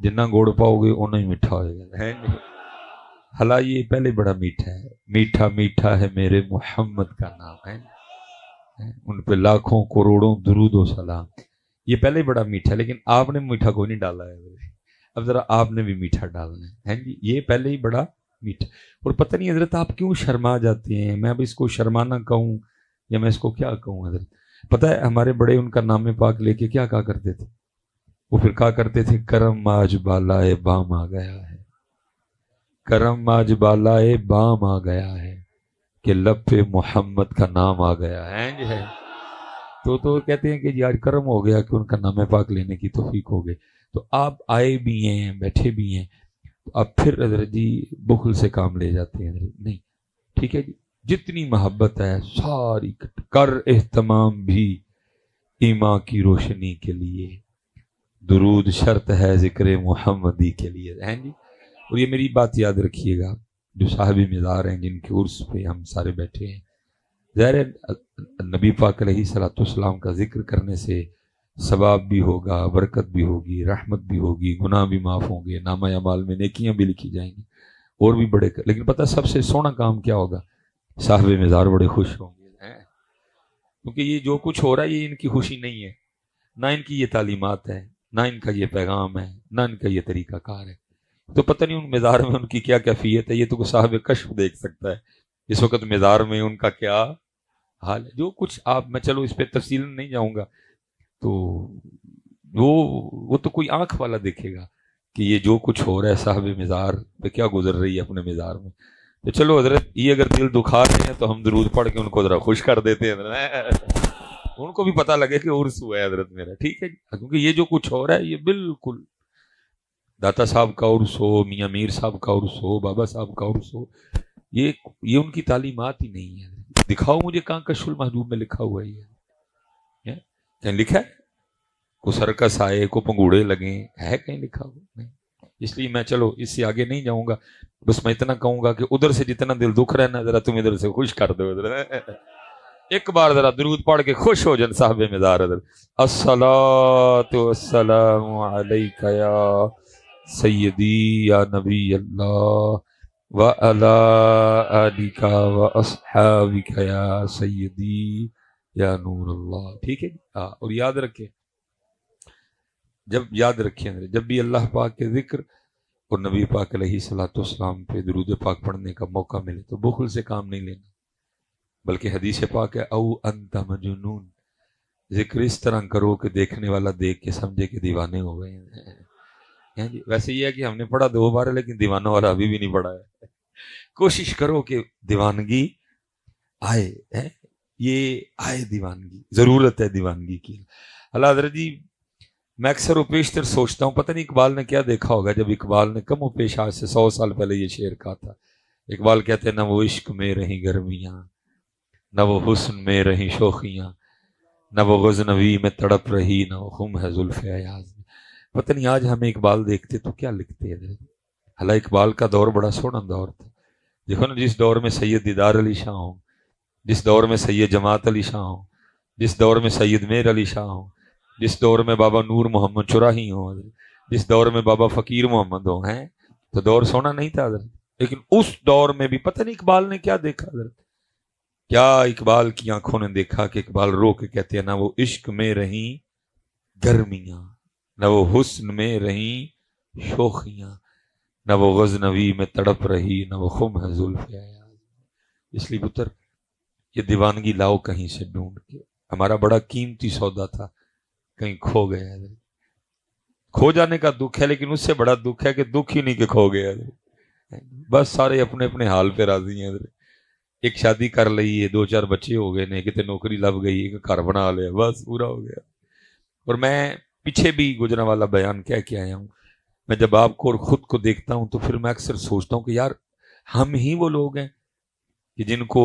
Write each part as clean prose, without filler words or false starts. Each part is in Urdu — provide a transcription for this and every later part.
جننا گوڑ پاؤ گے اتنا ہی میٹھا ہوئے گا ہے نہیں. حالا یہ پہلے بڑا میٹھا ہے، میٹھا میٹھا ہے میرے محمد کا نام ہے، ان پہ لاکھوں کروڑوں درود و سلام. یہ پہلے ہی بڑا میٹھا ہے، لیکن آپ نے میٹھا کوئی نہیں ڈالا ہے، اب ذرا آپ نے بھی میٹھا ڈالنا ہے جی. یہ پہلے ہی بڑا میٹھا. اور پتہ نہیں حضرت آپ کیوں شرما جاتے ہیں، میں اب اس کو شرمانا کہوں یا میں اس کو کیا کہوں حضرت. پتہ ہے ہمارے بڑے ان کا نام پاک لے کے کیا کہا کرتے تھے، وہ پھر کہا کرتے تھے کرم آج بالائے بام آ گیا ہے، کرم آج بالائے بام آ گیا ہے کہ لب پہ محمد کا نام آ گیا ہے جی ہے. تو کہتے ہیں کہ یار کرم ہو گیا کہ ان کا نام پاک لینے کی توفیق ہو گئی. تو آپ آئے بھی ہیں بیٹھے بھی ہیں، تو آپ پھر حضرت جی بخل سے کام لے جاتے ہیں حضرت. نہیں ٹھیک ہے جی، جتنی محبت ہے ساری کر اہتمام بھی ایمان کی روشنی کے لیے، درود شرط ہے ذکر محمدی کے لیے ہیں جی. اور یہ میری بات یاد رکھیے گا، جو صاحب مزار ہیں جن کے عرس پہ ہم سارے بیٹھے ہیں، ظاہر نبی پاک علیہ صلاۃ والسلام کا ذکر کرنے سے ثواب بھی ہوگا، برکت بھی ہوگی، رحمت بھی ہوگی، گناہ بھی معاف ہوں گے، نامہ اعمال میں نیکیاں بھی لکھی جائیں گی اور بھی بڑے. لیکن پتہ سب سے سونا کام کیا ہوگا، صاحب مزار بڑے خوش ہوں گے، کیونکہ یہ جو کچھ ہو رہا ہے یہ ان کی خوشی نہیں ہے، نہ ان کی یہ تعلیمات ہے، نہ ان کا یہ پیغام ہے، نہ ان کا یہ طریقہ کار ہے. تو پتہ نہیں ان مزار میں ان کی کیا کیفیت ہے، یہ تو صاحب کشف دیکھ سکتا ہے اس وقت مزار میں ان کا کیا حال ہے. جو کچھ آپ، میں چلو اس پہ تفصیل نہیں جاؤں گا، تو وہ تو کوئی آنکھ والا دیکھے گا کہ یہ جو کچھ ہو رہا ہے صاحب مزار پہ کیا گزر رہی ہے اپنے مزار میں. تو چلو حضرت یہ اگر دل دکھا رہے ہیں تو ہم درود پڑھ کے ان کو ذرا خوش کر دیتے ہیں، ان کو بھی پتہ لگے کہ عرس ہوا ہے حضرت میرا. ٹھیک ہے جی، کیونکہ یہ جو کچھ ہو رہا ہے یہ بالکل داتا صاحب کا عرس ہو، میاں میر صاحب کا عرس ہو، بابا صاحب کا عرس ہو، یہ ان کی تعلیمات ہی نہیں ہے. دکھاؤ مجھے کہاں کشف المحجوب میں لکھا ہوا ہے، کہیں لکھا ہے کو سرکس آئے کو پنگوڑے لگیں، ہے کہیں لکھا ہوا نہیں. اس لیے میں چلو اس سے آگے نہیں جاؤں گا، بس میں اتنا کہوں گا کہ ادھر سے جتنا دل دکھ رہا ہے نا ذرا تم ادھر سے خوش کر دو. ایک بار ذرا درود پڑھ کے خوش ہو جن صاحب مزار. الصلاۃ والسلام علیک یا سیدی یا نبی اللہ وعلی آلک واصحابک یا سیدی یا نور اللہ. ٹھیک ہے جی. اور یاد رکھیں، جب بھی اللہ پاک کے ذکر اور نبی پاک علیہ صلاۃ والسلام پہ درود پاک پڑھنے کا موقع ملے تو بخل سے کام نہیں لینا، بلکہ حدیث پاک ہے او انت مجنون، ذکر اس طرح کرو کہ دیکھنے والا دیکھ کے سمجھے کہ دیوانے ہو گئے ہیں. ویسے یہ ہے کہ ہم نے پڑھا 2 بار ہے لیکن دیوانوں والا ابھی بھی نہیں پڑھا ہے. کوشش کرو کہ دیوانگی آئے، یہ آئے دیوانگی، ضرورت ہے دیوانگی کی. اللہ حضرت جی میں اکثر و بیشتر سوچتا ہوں پتہ نہیں اقبال نے کیا دیکھا ہوگا جب اقبال نے کم و پیش آج سے 100 سال پہلے یہ شعر کہا تھا. اقبال کہتے ہیں نہ وہ عشق میں رہیں گرمیاں، نہ وہ حسن میں رہیں شوخیاں، نہ وہ غزنوی میں تڑپ رہی، نہ وہ خم ہے زلف ایاز میں. پتہ نہیں آج ہمیں اقبال دیکھتے تو کیا لکھتے ہیں. حالانکہ اقبال کا دور بڑا سونا دور تھا. دیکھو نا، جس دور میں سید دیدار علی شاہ ہوں، جس دور میں سید جماعت علی شاہ ہوں، جس دور میں سید میر علی شاہ ہوں، جس دور میں بابا نور محمد چراہی ہوں، جس دور میں بابا فقیر محمد ہوں، ہیں تو دور سونا نہیں تھا حضرت. لیکن اس دور میں بھی پتہ نہیں اقبال نے کیا دیکھا حضرت، کیا اقبال کی آنکھوں نے دیکھا کہ اقبال رو کے کہتے ہیں نہ وہ عشق میں رہیں گرمیاں، نہ وہ حسن میں رہیں شوخیاں، نہ وہ غزنوی میں تڑپ رہی، نہ وہ خم ہے زلف ایاز. اس لیے پتر یہ دیوانگی لاؤ کہیں سے ڈھونڈ کے، ہمارا بڑا قیمتی سودا تھا کہیں کھو گیا ہے. کھو جانے کا دکھ ہے لیکن اس سے بڑا دکھ ہے کہ دکھ ہی نہیں کہ کھو گیا ہے. بس سارے اپنے اپنے حال پہ راضی ہیں. ایک شادی کر لی ہے، 2-4 بچے ہو گئے نے، کتے نوکری لگ گئی، ایک گھر بنا لیا، بس پورا ہو گیا. اور میں پیچھے بھی گجرا والا بیان کہہ کے آیا ہوں، میں جب آپ کو اور خود کو دیکھتا ہوں تو پھر میں اکثر سوچتا ہوں کہ یار ہم ہی وہ لوگ ہیں کہ جن کو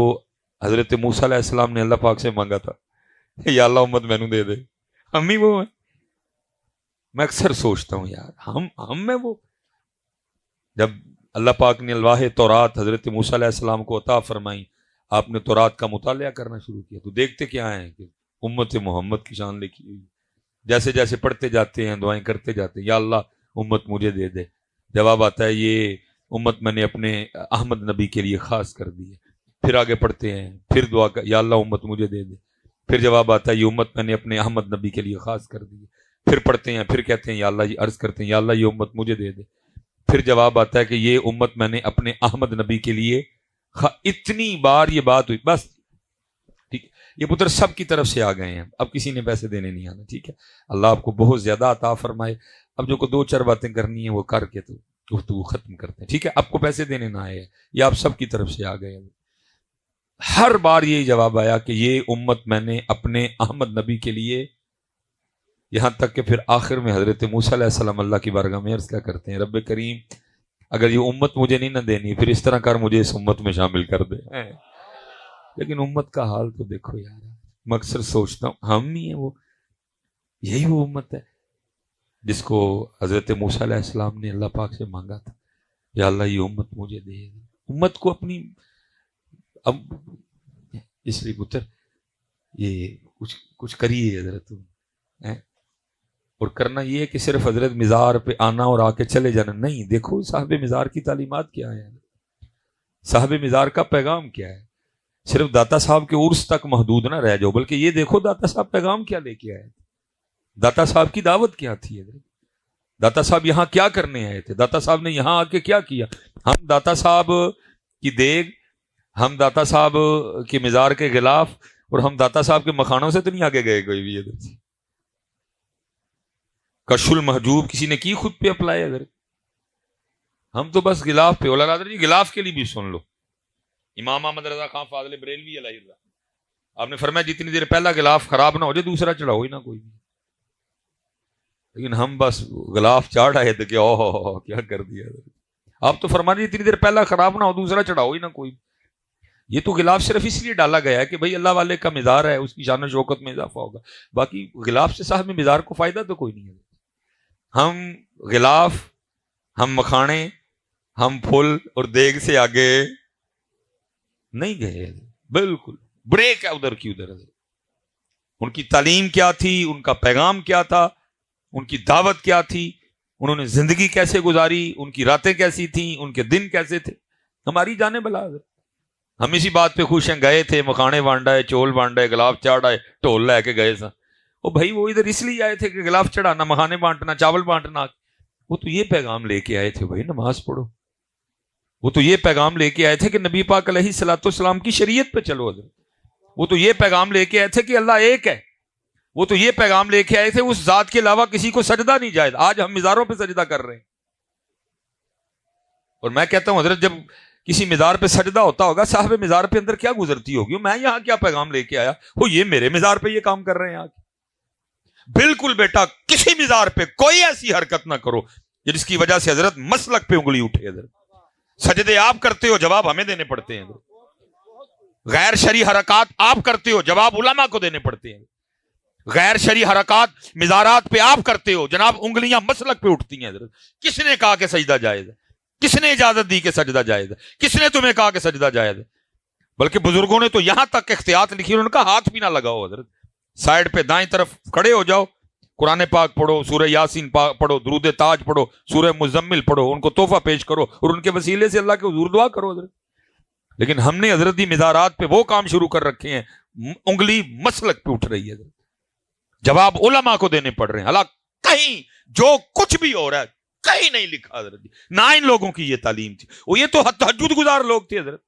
حضرت موسیٰ علیہ السلام نے اللہ پاک سے مانگا تھا یا اللہ امت مینو دے دے. ہم ہی وہ ہیں. میں اکثر سوچتا ہوں یار ہم میں وہ، جب اللہ پاک نے الواح تورات حضرت موسیٰ علیہ السلام کو عطا فرمائی، آپ نے تورات کا مطالعہ کرنا شروع کیا تو دیکھتے کیا ہیں کہ امت محمد کی شان لکھی ہوئی. جیسے جیسے پڑھتے جاتے ہیں، دعائیں کرتے جاتے ہیں، یا اللہ امت مجھے دے دے. جواب آتا ہے یہ امت میں نے اپنے احمد نبی کے لیے خاص کر دی ہے. پھر آگے پڑھتے ہیں, پھر دعا کر یا اللہ امت مجھے دے دے. پھر جواب آتا ہے یہ امت میں نے اپنے احمد نبی کے لیے خاص کر دی ہے. پھر پڑھتے ہیں, پھر کہتے ہیں یا اللہ, یہ عرض کرتے ہیں یا اللہ یہ امت مجھے دے دے. پھر جواب آتا ہے کہ یہ امت میں نے اپنے احمد نبی کے لیے اتنی بار یہ بات ہوئی بس. ٹھیک ہے, یہ پتر سب کی طرف سے آ گئے ہیں, اب کسی نے پیسے دینے نہیں آنا. ٹھیک ہے, اللہ آپ کو بہت زیادہ عطا فرمائے. اب جو کو دو چار باتیں کرنی ہیں وہ کر کے تو گفتگو ختم کرتے ہیں. ٹھیک ہے, آپ کو پیسے دینے نہ آئے, یہ آپ سب کی طرف سے آ گئے. ہر بار یہی جواب آیا کہ یہ امت میں نے اپنے احمد نبی کے لیے, یہاں تک کہ پھر آخر میں حضرت موسیٰ علیہ السلام اللہ کی بارگاہ میں عرض کیا کرتے ہیں, رب کریم اگر یہ امت مجھے نہیں نہ دینی پھر اس طرح کر مجھے اس امت میں شامل کر دے. لیکن امت کا حال تو دیکھو یار, میں اکثر سوچتا ہوں ہم ہی ہیں وہ, یہی وہ امت ہے جس کو حضرت موسیٰ علیہ السلام نے اللہ پاک سے مانگا تھا یا اللہ یہ امت مجھے دے. امت کو اپنی, اب اس لیے پتر یہ کچھ کریے حضرت, اور کرنا یہ ہے کہ صرف حضرت مزار پہ آنا اور آ کے چلے جانا نہیں. دیکھو صاحب مزار کی تعلیمات کیا ہے, صاحب مزار کا پیغام کیا ہے. صرف داتا صاحب کے عرس تک محدود نہ رہ جاؤ, بلکہ یہ دیکھو داتا صاحب پیغام کیا لے کے آئے, داتا صاحب کی دعوت کیا تھی, داتا صاحب یہاں کیا کرنے آئے تھے, داتا صاحب نے یہاں آ کے کیا کیا. ہم داتا صاحب کی دیگ, ہم داتا صاحب کے مزار کے غلاف اور ہم داتا صاحب کے مکھانوں سے تو نہیں آگے گئے کوئی بھی. کشف المحجوب کسی نے کی خود پہ اپلائی, اگر ہم تو بس غلاف پہ. اولا جی غلاف کے لیے بھی سن لو, امام احمد رضا خان فاضل بریلوی علیہ اللہ, آپ نے فرمایا جتنی دیر پہلا غلاف خراب نہ ہو جائے دوسرا چڑھاؤ ہی نہ کوئی بھی. لیکن ہم بس غلاف چاڑ آئے تھے کہ اوہ کیا کر دیا. آپ تو فرمایا جتنی دیر پہلا خراب نہ ہو دوسرا چڑھاؤ ہی نہ کوئی. یہ تو غلاف صرف اس لیے ڈالا گیا ہے کہ بھئی اللہ والے کا مزار ہے, اس کی شان و شوکت میں اضافہ ہوگا. باقی غلاف سے صاحب مزار کو فائدہ تو کوئی نہیں ہے. ہم غلاف, ہم مکھانے, ہم پھول اور دیگ سے آگے نہیں گئے. بالکل بریک ہے ادھر کی ادھر. ان کی تعلیم کیا تھی, ان کا پیغام کیا تھا, ان کی دعوت کیا تھی, انہوں نے زندگی کیسے گزاری, ان کی راتیں کیسی تھیں, ان کے دن کیسے تھے, ہماری جانیں بلا. ہم اسی بات پہ خوش ہیں, گئے تھے مکھانے بانڈائے, چول بانڈائے, غلاف چاڑھائے, ٹول لے کے گئے سا. وہ بھائی وہ ادھر اس لیے آئے تھے کہ غلاف چڑھانا, مکھانے بانٹنا, چاول بانٹنا. وہ تو یہ پیغام لے کے آئے تھے بھائی نماز پڑھو. وہ تو یہ پیغام لے کے آئے تھے کہ نبی پاک علیہ الصلوۃ والسلام کی شریعت پہ چلو. وہ تو یہ پیغام لے کے آئے تھے کہ اللہ ایک ہے. وہ تو یہ پیغام لے کے آئے تھے اس ذات کے علاوہ کسی کو سجدہ نہیں جائز. آج ہم مزاروں پہ سجدہ کر رہے ہیں, اور میں کہتا ہوں حضرت جب کسی مزار پہ سجدہ ہوتا ہوگا, صاحب مزار پہ اندر کیا گزرتی ہوگی, میں یہاں کیا پیغام لے کے آیا, وہ یہ میرے مزار پہ یہ کام کر رہے ہیں آج. بالکل بیٹا کسی مزار پہ کوئی ایسی حرکت نہ کرو جس کی وجہ سے حضرت مسلک پہ انگلی اٹھے. حضرت سجدے آپ کرتے ہو, جواب ہمیں دینے پڑتے ہیں. غیر شرعی حرکات آپ کرتے ہو, جواب علماء کو دینے پڑتے ہیں. غیر شرعی حرکات مزارات پہ آپ کرتے ہو, جناب انگلیاں مسلک پہ اٹھتی ہیں. حضرت کس نے کہا کہ سجدہ جائز ہے, کس نے اجازت دی کہ سجدہ جائز ہے, کس نے تمہیں کہا کہ سجدہ جائز ہے. بلکہ بزرگوں نے تو یہاں تک احتیاط لکھی, انہوں نے کہا ہاتھ بھی نہ لگاؤ. حضرت سائڈ پہ دائیں طرف کھڑے ہو جاؤ, قرآن پاک پڑھو, سورہ یاسین پڑھو, درود تاج پڑھو, سورہ مزمل پڑھو, ان کو تحفہ پیش کرو اور ان کے وسیلے سے اللہ کے حضور دعا کرو. حضرت لیکن ہم نے حضرت دی مزارات پہ وہ کام شروع کر رکھے ہیں, انگلی مسلک پہ اٹھ رہی ہے. جواب علماء کو دینے پڑ رہے ہیں. اللہ کہیں جو کچھ بھی ہو رہا ہے کہیں نہیں لکھا حضرت, نہ ان لوگوں کی یہ تعلیم تھی. وہ یہ تو تہجد گزار لوگ تھے. حضرت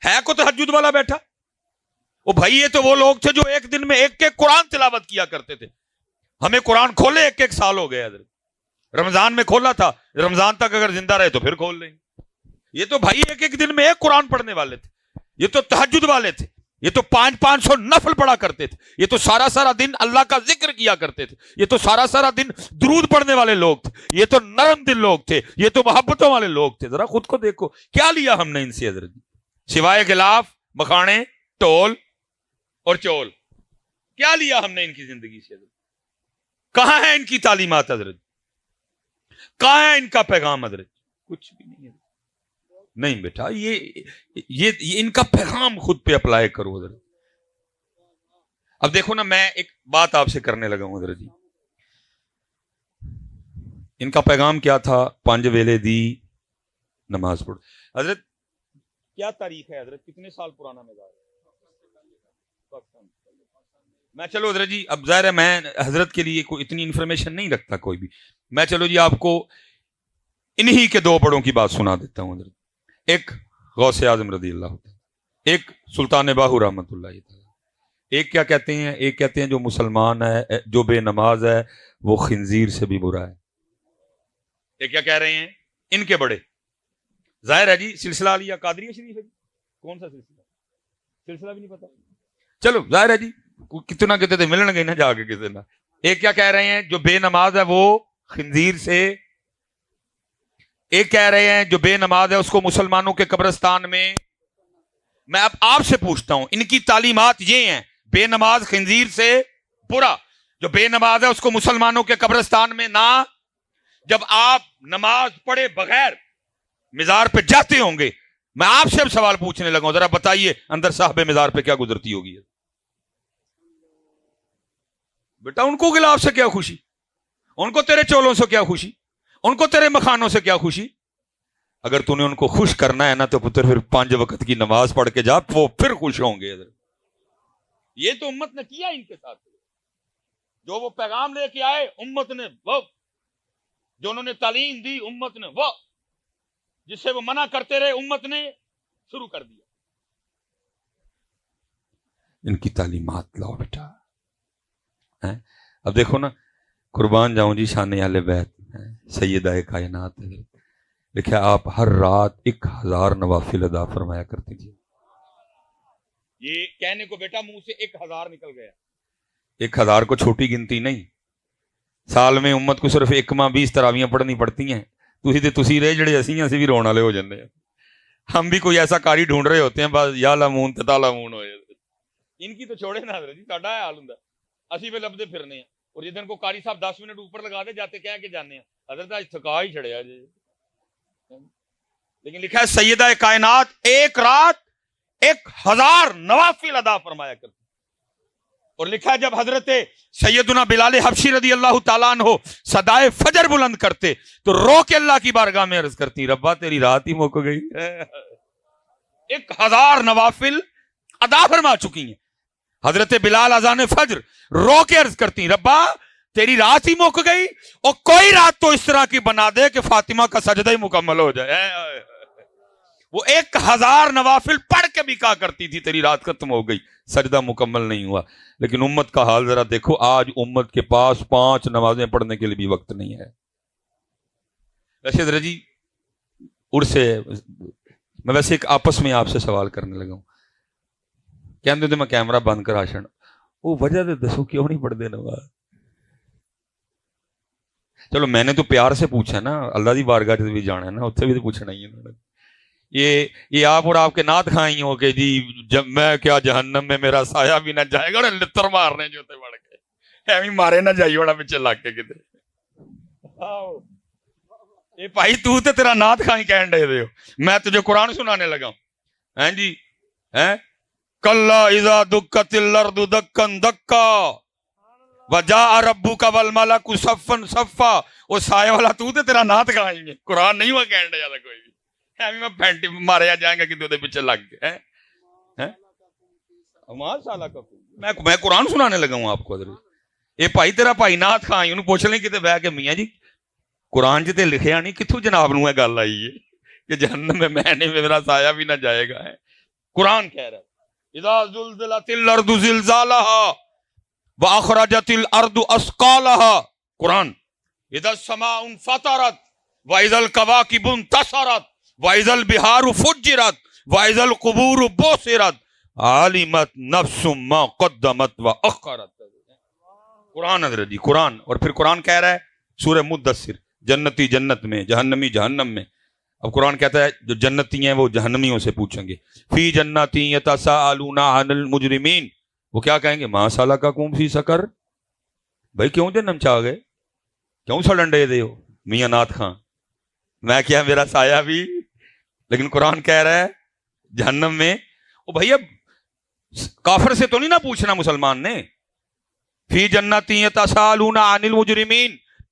ہے کو تہجد والا بیٹھا, وہ بھائی یہ تو وہ لوگ تھے جو ایک دن میں ایک ایک قرآن تلاوت کیا کرتے تھے. ہمیں قرآن کھولے ایک ایک سال ہو گئے. حضرت رمضان میں کھولا تھا, رمضان تک اگر زندہ رہے تو پھر کھول لیں. یہ تو بھائی ایک ایک دن میں ایک قرآن پڑھنے والے تھے. یہ تو تہجد والے تھے. یہ تو 500 نفل پڑھا کرتے تھے. یہ تو سارا دن اللہ کا ذکر کیا کرتے تھے. یہ تو سارا دن درود پڑھنے والے لوگ تھے. یہ تو نرم دل لوگ تھے. یہ تو محبتوں والے لوگ تھے. ذرا خود کو دیکھو کیا لیا ہم نے ان سے حضرت, سوائے غلاف, مکھانے, ٹول اور چول, کیا لیا ہم نے ان کی زندگی سے. حضرت کہاں ہے ان کی تعلیمات حضرت, کہاں ہے ان کا پیغام حضرت, کچھ بھی نہیں ہے. نہیں بیٹا یہ ان کا پیغام خود پہ اپلائی کرو. حضرت اب دیکھو نا, میں ایک بات آپ سے کرنے لگا ہوں حضرت جی. ان کا پیغام کیا تھا؟ 5 ویلے دی نماز پڑھ. حضرت کیا تاریخ ہے حضرت؟ کتنے سال پرانا مزار ہے؟ میں چلو حضرت جی اب ظاہر ہے میں حضرت کے لیے کوئی اتنی انفارمیشن نہیں رکھتا کوئی بھی. میں چلو جی آپ کو انہی کے 2 بڑوں کی بات سنا دیتا ہوں حضرت. ایک غوث اعظم رضی اللہ عنہ، ایک سلطان باہو رحمۃ اللہ تعالی. ایک کیا کہتے ہیں؟ ایک کہتے ہیں جو مسلمان ہے، جو بے نماز ہے وہ خنزیر سے بھی برا ہے. ایک کیا کہہ رہے ہیں؟ ان کے بڑے ظاہر ہے جی سلسلہ علیہ قادریہ شریف ہے جی. کون سا سلسلہ بھی نہیں پتا. چلو ظاہر ہے جی کتنا کہتے تھے ملن گئی نا جا کے کسی نہ. ایک کیا کہہ رہے ہیں؟ جو بے نماز ہے وہ خنزیر سے. ایک کہہ رہے ہیں جو بے نماز ہے اس کو مسلمانوں کے قبرستان میں اب آپ سے پوچھتا ہوں، ان کی تعلیمات یہ ہیں بے نماز خنزیر سے برا، جو بے نماز ہے اس کو مسلمانوں کے قبرستان میں نہ. جب آپ نماز پڑھے بغیر مزار پہ جاتے ہوں گے، میں آپ سے اب سوال پوچھنے لگا ہوں، ذرا بتائیے اندر صاحب مزار پہ کیا گزرتی ہوگی؟ بیٹا ان کو گلاب سے کیا خوشی؟ ان کو تیرے چولوں سے کیا خوشی؟ ان کو تیرے مکھانوں سے کیا خوشی؟ اگر تو نے ان کو خوش کرنا ہے نا تو پتر پھر 5 وقت کی نماز پڑھ کے جا، وہ پھر خوش ہوں گے. یہ تو امت نے کیا ان کے ساتھ. جو وہ پیغام لے کے آئے امت نے وہ، جو انہوں نے تعلیم دی امت نے وہ، جس سے وہ منع کرتے رہے امت نے شروع کر دیا. ان کی تعلیمات لاؤ بیٹا. اب دیکھو نا، قربان جاؤں جی شان اہل بیت سیدہ کائنات لکھا آپ ہر رات 1000 نوافل ادا فرمایا کرتی تھی. یہ کہنے کو بیٹا منہ سے 1000 نکل گیا. 1000 کو چھوٹی گنتی نہیں. سال میں امت کو صرف 1 ماہ 20 تراویاں پڑھنی پڑتی ہیں. تسی رہے جڑے اسی بھی رون والے ہو جاندے ہیں. ہم بھی کوئی ایسا کاری ڈھونڈ رہے ہوتے ہیں بس یا لامون تے تالامون ہوئے. ان کی تو چھوڑے نہ حضرت جی، ساڈا حال ہوندا اسی پہ لبدے پھرنے ہیں. اور جدن کو قاری صاحب 10 منٹ اوپر لگا دے جاتے کہہ کے جانے ہیں حضرت آج تھکا ہی چھڑیا جی. لیکن لکھا ہے سیدہ کائنات ایک رات 1000 نوافل ادا فرمایا کرتی. اور لکھا ہے جب حضرت سیدنا بلال حبشی رضی اللہ تعالیٰ عنہ صدائے فجر بلند کرتے تو رو کے اللہ کی بارگاہ میں عرض کرتی ربا تیری رات ہی مک گئی. 1000 نوافل ادا فرما چکی ہیں. حضرت بلال اذان فجر رو کے عرض کرتی ربا تیری رات ہی مک گئی، اور کوئی رات تو اس طرح کی بنا دے کہ فاطمہ کا سجدہ ہی مکمل ہو جائے. وہ 1000 نوافل پڑھ کے بھی کہا کرتی تھی تیری رات ختم ہو گئی، سجدہ مکمل نہیں ہوا. لیکن امت کا حال ذرا دیکھو، آج امت کے پاس 5 نمازیں پڑھنے کے لیے بھی وقت نہیں ہے. ویسے ذرا جی میں ویسے ایک آپس میں آپ سے سوال کرنے لگا ہوں. کہندے تو میں کیمرہ بند کرا چھڑ، وہ وجہ دے دسو کیوں نہیں پڑھ دے نماز؟ چلو میں نے تو پیار سے پوچھا نا، اللہ دی بارگاہ سے بھی جانا ہے نا، اتنے بھی تو پوچھنا ہی ہے. یہ آپ اور آپ کے نعت کھائیں ہو کہ جی جب میں کیا جہنم میں میرا سایہ بھی نہ جائے گا، لتر مارنے جو تے بڑھ کے ایویں مارے نہ جائیے بڑا پچھے لگ کے کتے. اے بھائی تو تے تیرا نعت کھائیں کہن دے ہو، میں تجھے قرآن سنانے لگا ہوں. ہیں جی ہیں کلا اذا دکت الارض دکن دکا وجاء ربک والملک صفا صفا. وہ سایہ والا تو تے تیرا نعت کھائیں گے، قرآن نہیں ہوا کہن دے زیادہ کوئی بھی. میں پینٹی مارے جائیں گا کہ پیچھے لگ گئے. میں قرآن سنانے لگا ہوں آپ کو. یہ بھائی تیرا بھائی نعت خان انہوں پوچھ لیں کتے بہ کے میاں جی قرآن چ لکھیا نہیں، کتوں جناب نو گل آئی ہے کہ جہنم میں نہیں میرا سایہ بھی نہ جائے گا. قرآن کہہ رہا ہے اذا زلزلت الارض زلزالها واخرجت الارض اثقالها. قرآن اذا السماء انفطرت واذا الكواكب انتثرت وَإِذَا الْبِحَارُ فُجِّرَتْ وَإِذَا الْقُبُورُ بُعْثِرَتْ عَلِمَتْ نَفْسٌ مَا قَدَّمَتْ وَأَخَّرَتْ. قرآن حضرت جی قرآن. اور پھر قرآن کہہ رہا ہے سورہ مدثر جنتی جنت میں، جہنمی جہنم میں. اب قرآن کہتا ہے جو جنتی ہیں وہ جہنمیوں سے پوچھیں گے فی جنتی یتساءلون عن المجرمین. وہ کیا کہیں گے ما سلککم فی سقر. بھائی کیوں جہنم چ آ گئے، کیوں سڑن دے ہو میاں نعت خان؟ میں کیا میرا سایہ بھی. لیکن قرآن کہہ رہا ہے جہنم میں. او بھائی اب کافر سے تو نہیں نہ پوچھنا مسلمان نے. فی جنتی یتساءلون عن المجرمین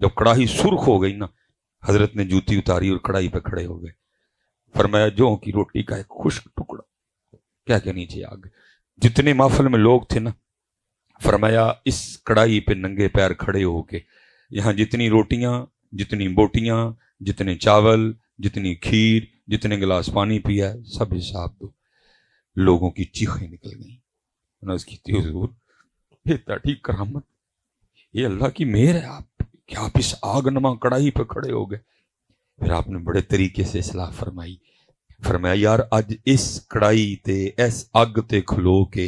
جب کڑاہی سرخ ہو گئی نا، حضرت نے جوتی اتاری اور کڑاہی پہ کھڑے ہو گئے، فرمایا جوں کی روٹی کا ایک خشک ٹکڑا کیا کہ نیچے آ گئے۔ جتنے محفل میں لوگ تھے نا، فرمایا اس کڑاہی پہ ننگے پیر کھڑے ہو کے یہاں جتنی روٹیاں، جتنی بوٹیاں، جتنے چاول، جتنی کھیر، جتنے گلاس پانی پیا سب حساب دو۔ لوگوں کی چیخیں نکل گئیں، ناز کی تھی حضور یہ تاٹھی کرامت، یہ اللہ کی مہر ہے آپ کہ آپ اس آگ نما کڑاہی پہ کھڑے ہو گئے۔ پھر آپ نے بڑے طریقے سے اصلاح فرمائی، فرمایا یار اج اس کڑائی تے اس اگ تے کھلو کے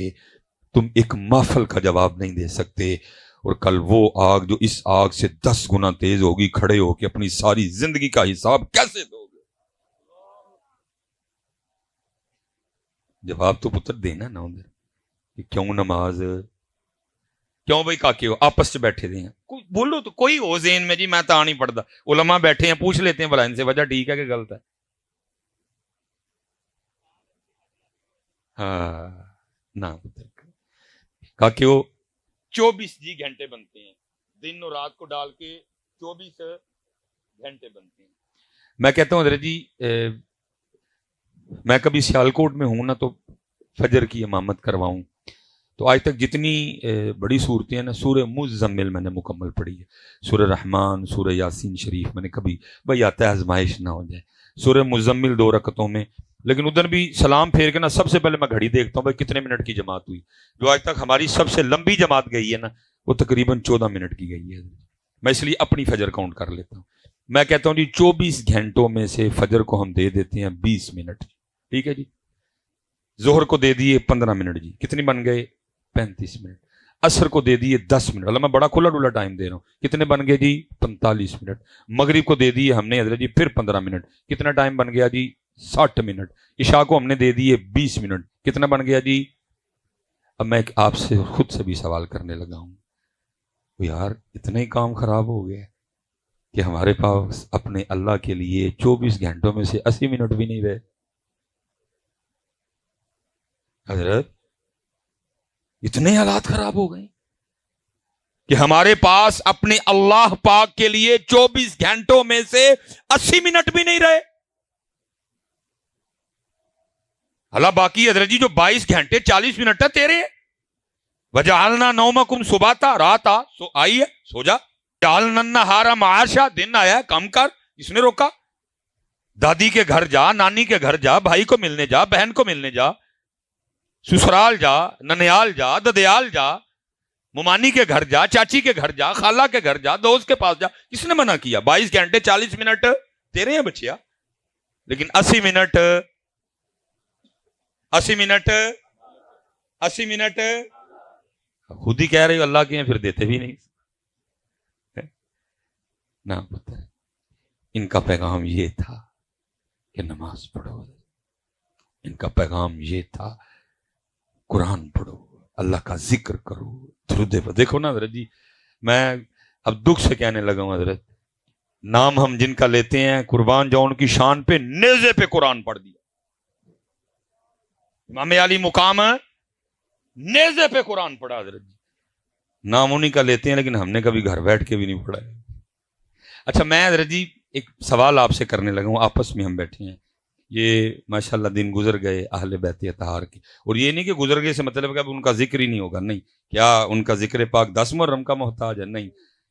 تم ایک محفل کا جواب نہیں دے سکتے، اور کل وہ آگ جو اس آگ سے 10 گنا تیز ہوگی، کھڑے ہو کے اپنی ساری زندگی کا حساب کیسے دو گے؟ جواب تو پتر دینا نا ادھر کہ کیوں نماز، کیوں بھائی کاکے ہو آپس سے بیٹھے دے ہیں، بولو تو کوئی ہو ذہن میں جی میں تا نہیں پڑھتا، علماء بیٹھے ہیں پوچھ لیتے ہیں بھلا ان سے وجہ ٹھیک ہے کہ غلط ہے؟ ہاں نہ پتر کاکے ہو 24 جی گھنٹے بنتے ہیں، دن اور رات کو ڈال کے 24 گھنٹے بنتے ہیں۔ میں کہتا ہوں حضرت جی میں کبھی سیالکوٹ میں ہوں نا تو فجر کی امامت کرواؤں تو آج تک جتنی بڑی صورتیں ہیں نا، سورہ مزمل میں نے مکمل پڑھی ہے، سورہ رحمان، سورہ یاسین شریف میں نے کبھی بھائی آتا ہے آزمائش نہ ہو جائے، سورہ مزمل 2 رکعتوں میں، لیکن ادھر بھی سلام پھیر کے نا سب سے پہلے میں گھڑی دیکھتا ہوں بھائی کتنے منٹ کی جماعت ہوئی۔ جو آج تک ہماری سب سے لمبی جماعت گئی ہے نا وہ تقریباً 14 منٹ کی گئی ہے، میں اس لیے اپنی فجر کاؤنٹ کر لیتا ہوں۔ میں کہتا ہوں جی 24 گھنٹوں میں سے فجر کو ہم دے دیتے ہیں 20 منٹ، ٹھیک ہے جی، ظہر کو دے دیے 15 منٹ، جی کتنی بن گئے 35 منٹ، عصر کو دے دیے 10 منٹ، اللہ میں بڑا کھلا ڈولا ٹائم دے رہا ہوں، کتنے بن گئے جی 45 منٹ، مغرب کو دے دیے ہم نے حضرت جی پھر 15 منٹ، کتنا ٹائم بن گیا جی 60 منٹ، عشاء کو ہم نے دے دیے 20 منٹ، کتنا بن گیا جی۔ اب میں آپ سے خود سے بھی سوال کرنے لگا ہوں، یار اتنا ہی کام خراب ہو گیا کہ ہمارے پاس اپنے اللہ کے لیے 24 گھنٹوں میں سے 80 منٹ بھی نہیں رہے۔ حضرت اتنے حالات خراب ہو گئے کہ ہمارے پاس اپنے اللہ پاک کے لیے 24 گھنٹوں میں سے 80 منٹ بھی نہیں رہے۔ اللہ باقی حضرت جی جو 22 گھنٹے 40 منٹ ہے تیرے ہیں۔ وجعلنا نومکم سباتا، رات آئی ہے سو جا، جعلنا النہار معاشا، دن آیا ہے کم کر، اس نے روکا؟ دادی کے گھر جا، نانی کے گھر جا، بھائی کو ملنے جا، بہن کو ملنے جا، سسرال جا، ننیال جا، ددیال جا، ممانی کے گھر جا، چاچی کے گھر جا، خالہ کے گھر جا، دوست کے پاس جا، کس نے منع کیا؟ 22 گھنٹے 40 منٹ تیرے ہیں بچیا، لیکن 80 منٹ 80 منٹ 80 منٹ خود ہی کہہ رہے ہو اللہ کے ہیں، پھر دیتے بھی نہیں نہ پتہ۔ ان کا پیغام یہ تھا کہ نماز پڑھو، ان کا پیغام یہ تھا قرآن پڑھو، اللہ کا ذکر کرو، درود پر دیکھو نا حضرت جی، میں اب دکھ سے کہنے لگا ہوں حضرت، نام ہم جن کا لیتے ہیں قربان جاؤ ان کی شان پہ نیزے پہ قرآن پڑھ دیا، امام علی مقام نیزے پہ قرآن پڑھا حضرت جی، نام انہی کا لیتے ہیں لیکن ہم نے کبھی گھر بیٹھ کے بھی نہیں پڑھا ہے۔ اچھا میں حضرت جی ایک سوال آپ سے کرنے لگا ہوں، آپس میں ہم بیٹھے ہیں، یہ ماشاءاللہ دن گزر گئے اہل بیت اطہار کے، اور یہ نہیں کہ گزر گئے سے مطلب کہ اب ان کا ذکر ہی نہیں ہوگا، نہیں، کیا ان کا ذکر پاک 10 محرم کا محتاج ہے؟ نہیں،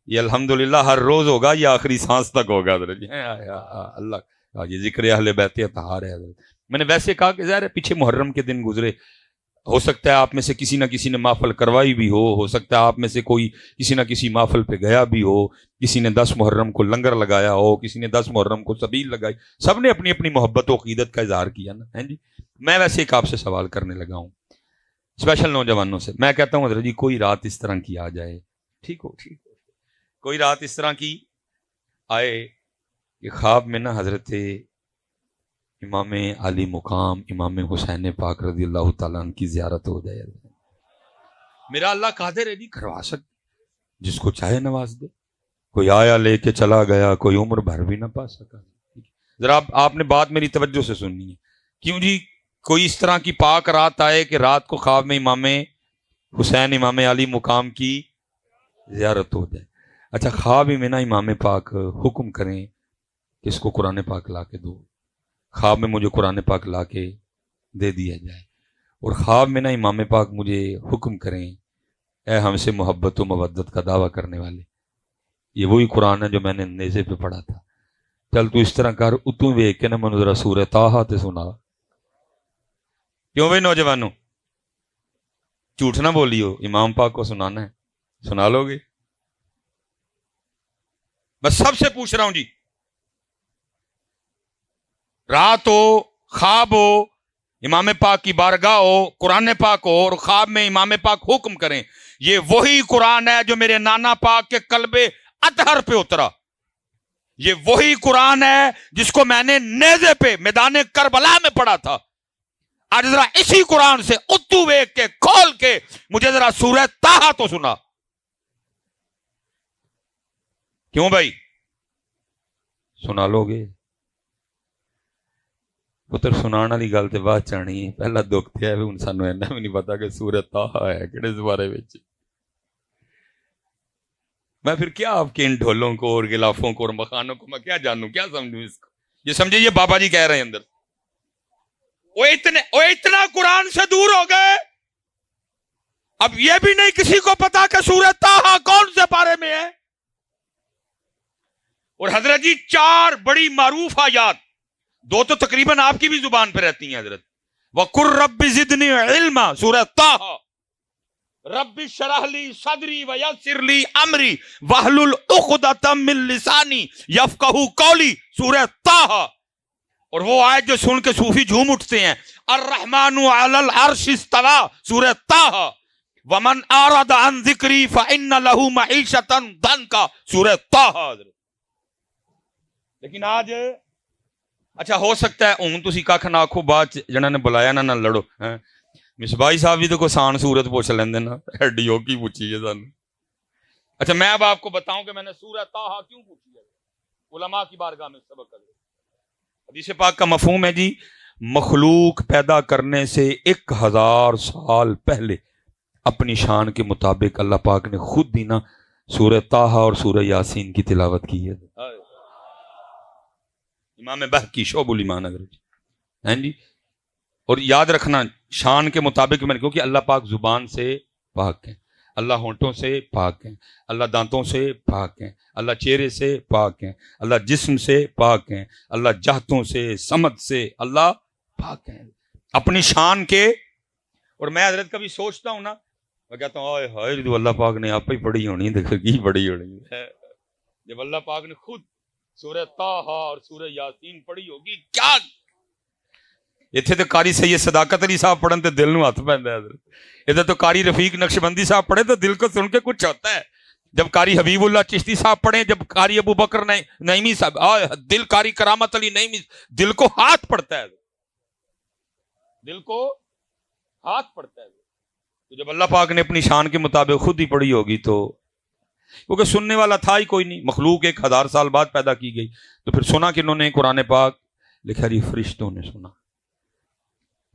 یہ الحمدللہ ہر روز ہوگا، یہ آخری سانس تک ہوگا حضرت جی، اللہ یہ ذکر اہل بیت اطہار ہے حضرت۔ میں نے ویسے کہا کہ ظاہر ہے پیچھے محرم کے دن گزرے، ہو سکتا ہے آپ میں سے کسی نہ کسی نے محفل کروائی بھی ہو سکتا ہے آپ میں سے کوئی کسی نہ کسی محفل پہ گیا بھی ہو، کسی نے 10 محرم کو لنگر لگایا ہو، کسی نے 10 محرم کو سبیل لگائی، سب نے اپنی اپنی محبت و عقیدت کا اظہار کیا نا، ہیں جی۔ میں ویسے ایک آپ سے سوال کرنے لگا ہوں اسپیشل نوجوانوں سے، میں کہتا ہوں حضرت جی کوئی رات اس طرح کی آ جائے، ٹھیک ہو کوئی رات اس طرح کی آئے کہ خواب میں نا حضرت امام علی مقام امام حسین پاک رضی اللہ تعالیٰ عنہ کی زیارت ہو جائے، میرا اللہ قادر ہے جی کروا سکتے، جس کو چاہے نواز دے، کوئی آیا لے کے چلا گیا، کوئی عمر بھر بھی نہ پا سکا۔ ذرا آپ نے بات میری توجہ سے سننی ہے، کیوں جی کوئی اس طرح کی پاک رات آئے کہ رات کو خواب میں امام حسین امام علی مقام کی زیارت ہو جائے۔ اچھا خواب میں نا امام پاک حکم کریں کہ اس کو قرآن پاک لا کے دو، خواب میں مجھے قرآن پاک لا کے دے دیا جائے، اور خواب میں نا امام پاک مجھے حکم کریں اے ہم سے محبت و مودت کا دعویٰ کرنے والے، یہ وہی قرآن ہے جو میں نے نیزے پہ پڑھا تھا، چل تو اس طرح کر اتوں ویک کے نا منو ذرا سورہ طٰہٰ تے سنا۔ کیوں بھائی نوجوانوں، جھوٹ نہ بولیو، امام پاک کو سنانا ہے، سنا لو گے؟ بس سب سے پوچھ رہا ہوں جی، رات ہو، خواب ہو، امام پاک کی بارگاہ ہو، قرآن پاک ہو، اور خواب میں امام پاک حکم کریں، یہ وہی قرآن ہے جو میرے نانا پاک کے قلب اطہر پہ اترا، یہ وہی قرآن ہے جس کو میں نے نیزے پہ میدان کربلا میں پڑھا تھا۔ آج ذرا اسی قرآن سے اتو ویک کے کھول کے مجھے ذرا سورہ طٰہٰ تو سنا۔ کیوں بھائی سنا لو گے؟ پتر سنانا والی گل تے بعد چانی ہے، پہلا دکھ تے ہے ہن سانو اینا بھی نہیں پتا کہ سورہ طٰہٰ ہے کہڑے زبارے وچ۔ میں پھر کیا آپ کے ان ڈھولوں کو اور غلافوں کو اور مخانوں کو میں کیا جانوں، کیا سمجھوں اس کو؟ یہ سمجھے یہ بابا جی کہہ رہے ہیں اندر، وہ اتنا قرآن سے دور ہو گئے، اب یہ بھی نہیں کسی کو پتا کہ سورہ طٰہٰ کون سے پارے میں ہے۔ اور حضرت جی 4 بڑی معروف آیات، 2 تو تقریباً آپ کی بھی زبان پہ رہتی ہیں حضرت، وَقُلْ رَبِّ زِدْنِي عِلْمًا سورہ طٰہٰ، رَبِّ اشْرَحْ لِي صَدْرِي وَيَسِّرْ لِي أَمْرِي وَاحْلُلْ عُقْدَةً مِّن لِّسَانِي يَفْقَهُوا قَوْلِي سورہ طٰہٰ۔ اور وہ آیت جو سن کے صوفی جھوم اٹھتے ہیں، الرحمن علی العرش استویٰ سورہ طٰہٰ، ومن اعرض عن ذکری فإن له معیشۃ ضنکا سورہ طٰہٰ۔ لیکن آج اچھا ہو سکتا ہے ہوں تسی کھ نہ آکھو، بعد جنہاں نے بلایا نہ لڑو، مصباحی صاحب بھی تو کوئی سان صورت پوچھ لیندے نا، ہڈیو کی پوچھی ہے سانو۔ اچھا میں اب آپ کو بتاؤں کہ میں نے سورہ طٰہٰ کیوں پوچھی ہے، علماء کی بارگاہ میں سبق ہے۔ حدیث پاک کا مفہوم ہے جی، مخلوق پیدا کرنے سے 1000 سال پہلے اپنی شان کے مطابق اللہ پاک نے خود ہی نا سورہ طٰہٰ اور سورہ یاسین کی تلاوت کی ہے۔ امام بہقی شعب الایمان ہیں جی۔ اور یاد رکھنا شان کے مطابق میں نے، کیونکہ اللہ پاک زبان سے پاک ہیں، اللہ ہونٹوں سے پاک ہیں، اللہ دانتوں سے پاک ہیں، اللہ چہرے سے پاک ہیں، اللہ جسم سے پاک ہیں، اللہ جہتوں سے سمت سے اللہ پاک ہیں اپنی شان کے۔ اور میں حضرت کبھی سوچتا ہوں نا، میں کہتا ہوں آئے ہائے جو اللہ پاک نے آپ ہی پڑھی ہونی، دیکھو کی پڑھی ہونی ہے، جب اللہ پاک نے خود سورہ طٰہٰ اور سورہ یاسین پڑھی ہوگی کیا۔ اتنے تو قاری سید صداقت علی صاحب پڑھن تے دل نو ہاتھ پیندا ہے حضرت، ادھر تو قاری رفیق نقشبندی صاحب پڑھے تو دل کو سن کے کچھ ہوتا ہے، جب قاری حبیب اللہ چشتی صاحب پڑھیں، جب قاری ابو بکر نعیمی صاحب، دل قاری کرامت علی نعیمی، دل کو ہاتھ پڑتا ہے، دل کو ہاتھ پڑتا ہے۔ تو جب اللہ پاک نے اپنی شان کے مطابق خود ہی پڑھی ہوگی تو، کیونکہ سننے والا تھا ہی کوئی نہیں، مخلوق 1000 سال بعد پیدا کی گئی، تو پھر سنا کنہوں نے؟ قرآن پاک لکھا جی فرشتوں نے سنا۔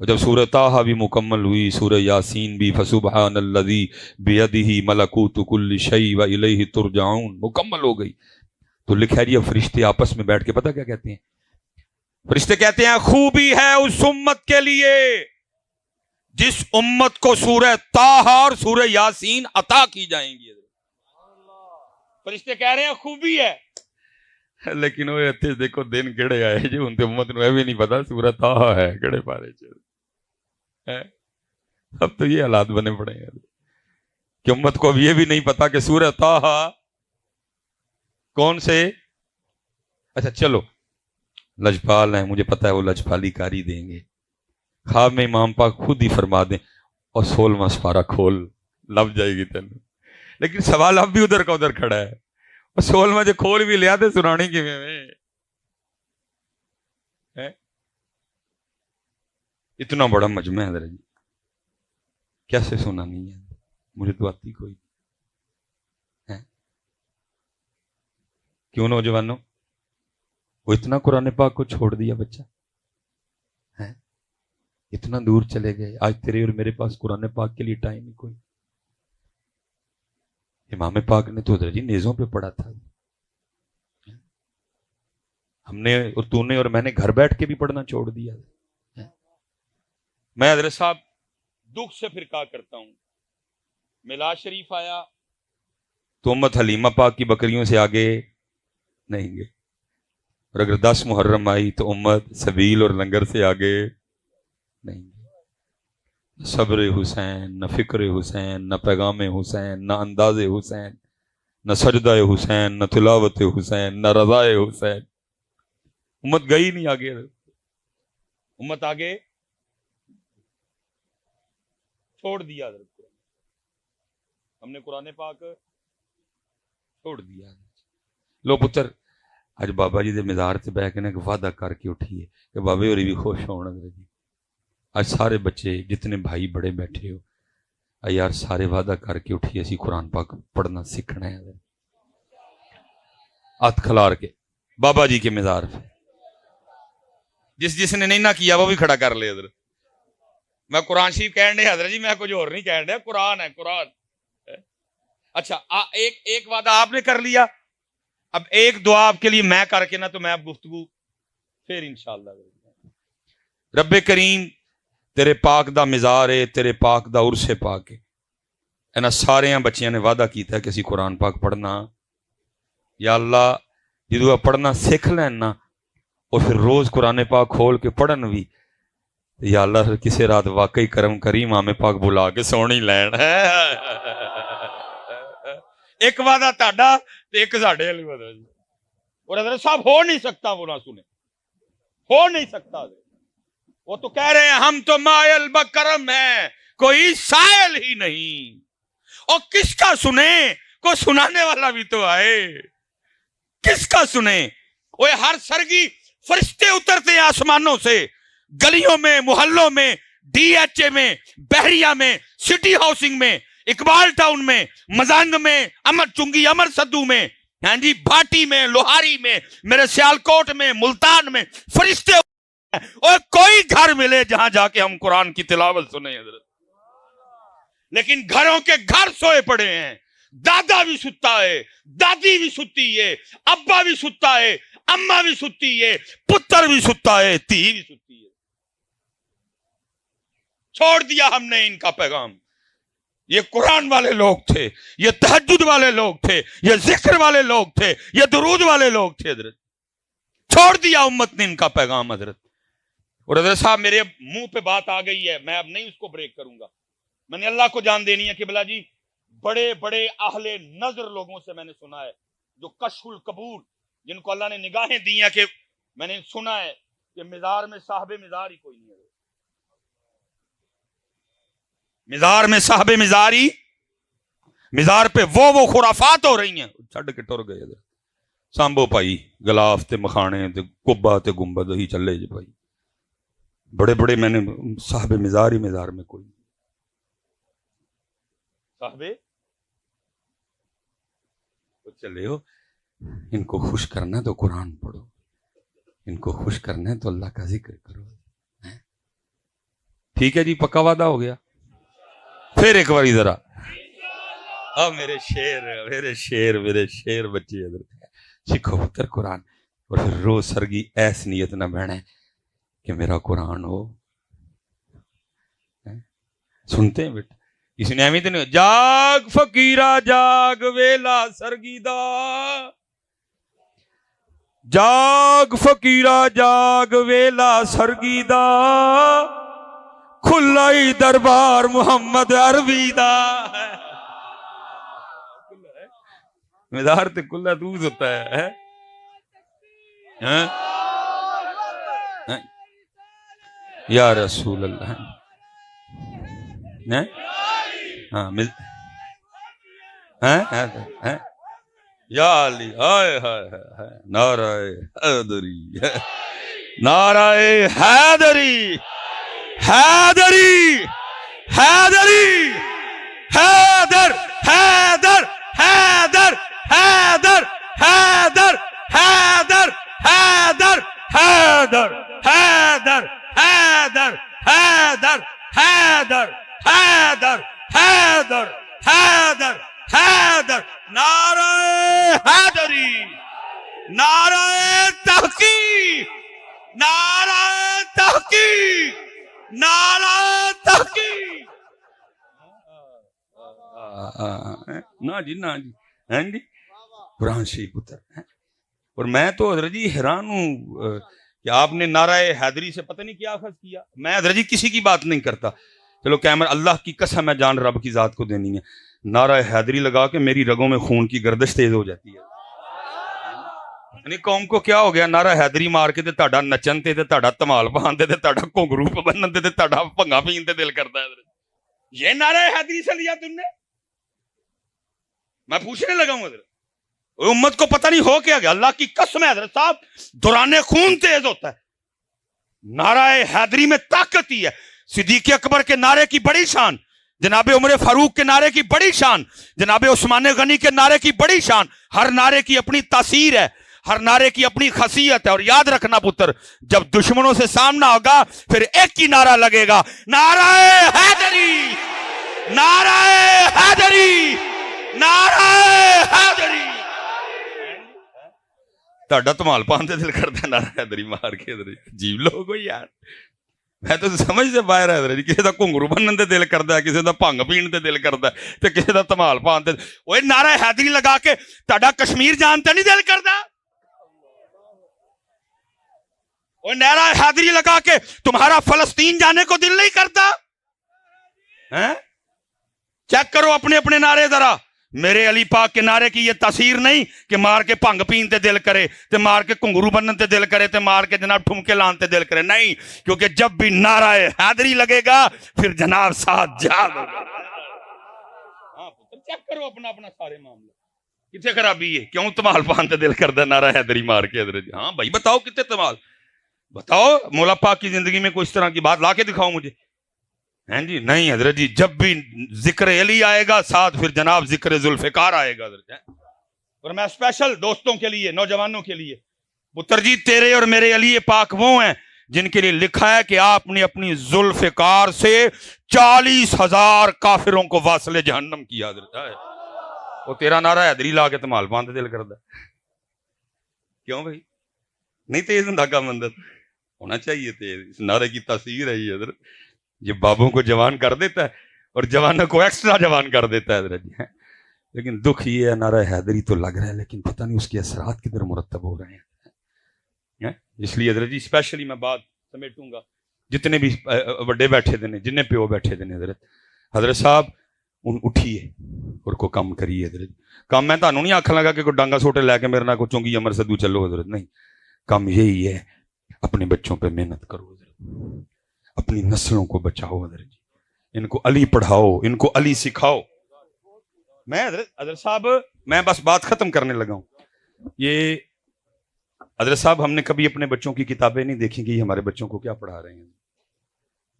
اور جب سورہ طٰہٰ بھی مکمل ہوئی، سورہ یاسین بھی، فسبحان الذی بیدہ ملکوت کل شیء والیہ ترجعون مکمل ہو گئی، تو لکھا جی اب فرشتے آپس میں بیٹھ کے پتہ کیا کہتے ہیں؟ فرشتے کہتے ہیں خوبی ہے اس امت کے لیے جس امت کو سورہ طٰہٰ اور سورہ یاسین عطا کی جائیں گی۔ فرشتے کہہ رہے ہیں خوبی ہے، لیکن وہ اتنے دیکھو دن کہڑے آئے جو ان امت نو بھی نہیں پتا سورہ طٰہٰ ہے کہڑے پارے چ ہے۔ اب تو یہ حالات بنے پڑے ہیں کہ امت کو اب یہ بھی نہیں پتا کہ سورہ طٰہٰ کون سے۔ اچھا چلو لجپال ہیں، مجھے پتا ہے وہ لجپالی کاری دیں گے، خواب میں امام پاک خود ہی فرما دیں اور 16واں سپارہ کھول، لب جائے گی تینوں، لیکن سوال اب بھی ادھر کا ادھر کھڑا ہے، اور 16واں جو کھول بھی لیا تو سنانی کی میں اتنا بڑا مجمع ہے جی، کیسے سنانی ہے؟ مجھے تو آتی کوئی ہے۔ کیوں نوجوانوں وہ اتنا قرآن پاک کو چھوڑ دیا بچہ ہے، اتنا دور چلے گئے، آج تیرے اور میرے پاس قرآن پاک کے لیے ٹائم ہی کوئی۔ امام پاک نے تو حضرت جی نیزوں پہ پڑھا تھا. ہم نے اور تو نے اور میں نے گھر بیٹھ کے بھی پڑھنا چھوڑ دیا. میں حضرت صاحب دکھ سے پھر کہا کرتا ہوں, میلاد شریف آیا تو امت حلیمہ پاک کی بکریوں سے آگے نہیں گئے, اور اگر 10 محرم آئی تو امت سبیل اور لنگر سے آگے نہیں گئے. صبر حسین, نہ فکر حسین, نہ پیغام حسین, نہ انداز حسین, نہ سجدہ حسین, نہ تلاوت حسین, نہ رضائے حسین. امت گئی نہیں آگے, امت آگے چھوڑ دیا. ہم نے قرآن پاک چھوڑ دیا. لو پتر اج بابا جی دے مزار تے بیٹھ کے ایک وعدہ کر کے اٹھیے کہ بابے ہوری بھی خوش ہونا. اج سارے بچے جتنے بھائی بڑے بیٹھے ہو یار سارے وعدہ کر کے اٹھیے اسی قرآن پاک پڑھنا سیکھنا ہے. ہاتھ کھلار کے بابا جی کے مزار پہ جس نے نہیں نہ کیا وہ بھی کھڑا کر لے. حضرت میں قرآن شریف کہن دے حضرت جی, میں کچھ اور نہیں کہن دیا, قرآن ہے قرآن. اچھا ایک وعدہ آپ نے کر لیا, اب ایک دعا آپ کے لیے میں کر کے نا تو میں اب گفتگو پھر انشاءاللہ. رب کریم تیرے پاک دا مزار ہے, تیرے پاک دا عرس پاک ہے. انہاں سارے بچیاں نے وعدہ کیتا ہے کہ اسی قرآن پاک پڑھنا. یا اللہ جدو آپ پڑھنا سیکھ لین نا اور پھر روز قرآن پاک کھول کے پڑھن بھی, یا اللہ کسی رات واقعی کرم کریم امام پاک بلا کے سونی لین. ایک وعدہ تہاڈا تے ایک ساڈے والی وعدہ جی. اور حضرت صاحب ہو نہیں سکتا, وہ نہ سنے, ہو نہیں سکتا. وہ تو کہہ رہے ہیں ہم تو مائل بکرم ہیں, کوئی سائل ہی نہیں. اور کس کا سنے, کوئی سنانے والا بھی تو آئے. کس کا سنے؟ وہ ہر سرگی فرشتے اترتے ہیں آسمانوں سے, گلیوں میں, محلوں میں, ڈی ایچ اے میں, بحریہ میں, سٹی ہاؤسنگ میں, اقبال ٹاؤن میں, مزانگ میں, امر چنگی امر سدو میں, ہاں جی بھاٹی میں, لوہاری میں, میرے سیالکوٹ میں, ملتان میں فرشتے. اور کوئی گھر ملے جہاں جا کے ہم قرآن کی تلاوت سنیں حضرت, لیکن گھروں کے گھر سوئے پڑے ہیں. دادا بھی ستا ہے, دادی بھی ستی ہے, ابا بھی ستا ہے, اماں بھی ستی ہے, پتر بھی ستا ہے, تھی بھی ستی ہے. چھوڑ دیا ہم نے ان کا پیغام. یہ قرآن والے لوگ تھے, یہ تہجد والے لوگ تھے, یہ ذکر والے لوگ تھے, یہ درود والے لوگ تھے. حضرت چھوڑ دیا امت نے ان کا پیغام. حضرت اور حضرت صاحب میرے منہ پہ بات آ گئی ہے, میں اب نہیں اس کو بریک کروں گا. میں نے اللہ کو جان دینی ہے کہ بلا جی بڑے بڑے اہل نظر لوگوں سے میں نے سنا ہے, جو کشف القبور, جن کو اللہ نے نگاہیں دی ہیں, کہ میں نے سنا ہے کہ مزار میں صاحب مزار ہی کوئی نہیں ہے. مزار میں صاحب مزاری, مزار پہ وہ خرافات ہو رہی ہیں. چھڑ کے ٹر گئے سامبو پائی گلاف تے مکھانے تے کبا تے گنبد ہی چلے جی بھائی. بڑے بڑے میں نے صاحب مزار ہی مزار میں کوئی صاحب چلے ہو. ان کو خوش کرنا ہے تو قرآن پڑھو, ان کو خوش کرنا ہے تو اللہ کا ذکر کرو. ٹھیک ہے جی, پکا وعدہ ہو گیا. پھر ایک باری ذرا میرے شیر میرے شیر میرے شیر بچے سیکھو پتر قرآن, اور پھر روز سرگی ایس نیت نہ بہنے کہ میرا قرآن ہو. سنتے ہیں بیٹا, اس نے اہمیت نہیں. جاگ فقیرا جاگ ویلا سرگی دا, جاگ فقیرا جاگ ویلا سرگی دا, کھلا ہی دربار محمد عربی دا. مزار تے کھلا دوز ہوتا ہے. یا رسول اللہ. یا علی ہائے ہائے نعرہ حیدری, نعرہ حیدری, حیدری حیدری حیدر حیدر حیدر حیدر حیدر حیدر حیدر حیدر حیدر حیدر حیدر حیدر حیدر حیدر حیدر حیدر، نعرہ حیدری، نعرہ تحقیق، نعرہ تحقیق، نعرہ تحقیق۔ نہ جی نہ جی، ہیں جی قرآن شریف پتر۔ اور میں تو حضرت جی حیران ہوں کہ آپ نے نعرہ حیدری سے پتہ نہیں کیا اخذ کیا۔ میں حضرت جی کسی کی بات نہیں کرتا، چلو کیمرہ اللہ کی قسم ہے جان رب کی ذات کو دینی ہے، نعرہ حیدری لگا کے میری رگوں میں خون کی گردش تیز ہو جاتی ہے۔ یعنی قوم کو کیا ہو گیا، نعرہ حیدری مار کے تے تہاڈا نچن تے تہاڈا دھمال پان تے تہاڈا گھنگرو بنن تے تہاڈا بھنگا پین تے دل کرتا ہے۔ یہ نعرہ حیدری سے لیا تم نے؟ میں پوچھنے لگا ہوں حضرت، امت کو پتہ نہیں ہو کیا گیا، اللہ کی قسم ہے حضرت صاحب دوران خون تیز ہوتا ہے۔ نعرہ حیدری میں طاقت ہی ہے۔ صدیق اکبر کے نعرے کی بڑی شان، جناب عمر فاروق کے نعرے کی بڑی شان، جناب عثمان غنی کے نعرے کی بڑی شان۔ ہر نعرے کی اپنی تاثیر ہے، ہر نعرے کی اپنی خاصیت ہے۔ اور یاد رکھنا پتر، جب دشمنوں سے سامنا ہوگا پھر ایک ہی نعرہ لگے گا، نعرہ حیدری، نعرہ حیدری، نعرہ حیدری۔ تہاڈا دھمال پان تے دل کردا ہے نعرہ حیدری مار کے۔ عجیب لوگ ہو یار، میں تو سمجھ سے باہر ہے حضرت جی۔ کسی دا گھنگرو بنن تے دل کردا ہے، کسی دا بھنگ پین تے دل کردا ہے، تے کسی دا دھمال پان تے اوے نعرہ حیدری لگا کے تہاڈا کشمیر جان تے نہیں دل کردا؟ اوے نعرہ حیدری لگا کے تمہارا فلسطین جانے کو دل نہیں کرتا؟ چیک کرو اپنے اپنے نعرے ذرا۔ میرے علی پاک کے نعرے کی یہ تاثیر نہیں کہ مار کے بھنگ پین تے دل کرے، تے مار کے گھنگرو بنن تے دل کرے، تے مار کے جناب ٹھمکے لان تے دل کرے، نہیں، کیونکہ جب بھی نعرہ حیدری لگے گا پھر جناب ساتھ جاگ ہوگا۔ ہاں پتر چیک کرو اپنا اپنا سارے معاملے، کتنے خرابی ہے، کیوں تمال پان تے دل کردا نعرہ حیدری مار کے حضرت جی؟ ہاں بھائی بتاؤ کتنے تمال، بتاؤ مولا پاک کی زندگی میں کوئی اس طرح کی بات لا کے دکھاؤ مجھے۔ ہیں جی نہیں حضرت جی، جب بھی ذکر علی آئے گا ساتھ پھر جناب ذکر ذوالفقار آئے گا حضرت۔ اور میں اسپیشل دوستوں کے لیے، نوجوانوں کے لیے، پتر جی تیرے اور میرے علی پاک وہ ہیں جن کے لیے لکھا ہے کہ آپ نے اپنی ذوالفقار سے 40,000 کافروں کو واصل جہنم کیا حضرت۔ وہ تیرا نعرہ حیدری لا کے تمال پان تے دل کردا ہے، کیوں بھائی؟ نہیں تیز ہوندا کام اندر ہونا چاہیے تیز، اس نعرے کی تاثیر ہے یہ حضرت۔ یہ بابوں کو جوان کر دیتا ہے اور جوانوں کو ایکسٹرا جوان کر دیتا ہے حضرت جی۔ لیکن دکھ یہ ہے نعرہ حیدری تو لگ رہا ہے لیکن پتہ نہیں اس کے اثرات کدھر مرتب ہو رہے ہیں۔ اس لیے حضرت جی اسپیشلی میں بات سمیٹوں گا، جتنے بھی بڑے بیٹھے دے نے، جننے پیو بیٹھے دے نے حضرت صاحب اٹھیے اور کو کام کریے حضرت۔ کام میں تانوں نہیں آکھن لگا کہ کوئی ڈانگا سوٹے لے کے میرے نال کو چونگی امر سدو چلو حضرت، نہیں، کام یہی ہے اپنے بچوں پہ محنت کرو حضرت، اپنی نسلوں کو بچاؤ حضرت جی، ان کو علی پڑھاؤ، ان کو علی سکھاؤ۔ میں حضرت صاحب میں بس بات ختم کرنے لگا ہوں۔ یہ حضرت صاحب ہم نے کبھی اپنے بچوں کی کتابیں نہیں دیکھی کہ یہ ہمارے بچوں کو کیا پڑھا رہے ہیں۔